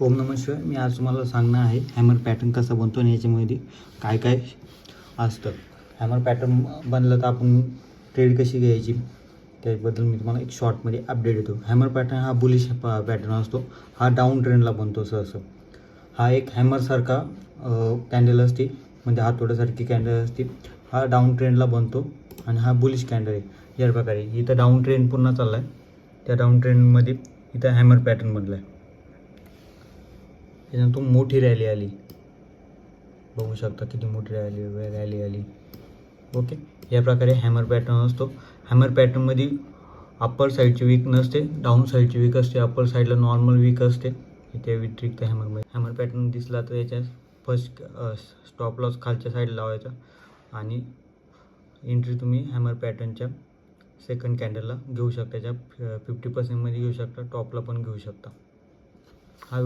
ओम नमः शिवाय. मी आज तुम्हाला सांगणार आहे हॅमर पॅटर्न कसा बनतो आणि याच्यामध्ये काय काय असतं. हॅमर पॅटर्न बनलं तर आपण ट्रेड कशी घ्यायची त्याबद्दल मी तुम्हाला एक शॉर्टमध्ये अपडेट देतो. हॅमर पॅटर्न हा बुलिश पॅटर्न असतो. हा डाऊन ट्रेंडला बनतो सहसा. हा एक हॅमरसारखा कॅन्डल असते, म्हणजे हातोड्यासारखी कॅन्डल असते. हा डाऊन ट्रेंडला बनतो आणि हा बुलिश कॅन्डल आहे. या प्रकारे इथं डाऊन ट्रेंड पुन्हा चालला आहे. त्या डाऊन ट्रेंडमध्ये इथं हॅमर पॅटर्न बनला आहे. त्याच्यानंतर मोठी रॅली आली, बघू शकता किती मोठी रॅली आली. ओके, या प्रकारे हॅमर पॅटर्न असतो. हॅमर पॅटर्नमध्ये अप्पर साईडची वीक नसते, डाऊन साईडची वीक असते. अप्पर साईडला नॉर्मल वीक असते. त्या व्यतिरिक्त हॅमर पॅटर्न दिसला तर याच्या फर्स्ट स्टॉप लॉस खालच्या साईडला लावायचा आणि एंट्री तुम्ही हॅमर पॅटर्नच्या सेकंड कॅन्डलला घेऊ शकता. त्याच्या 50% मध्ये घेऊ शकता, टॉपला पण घेऊ शकता. हा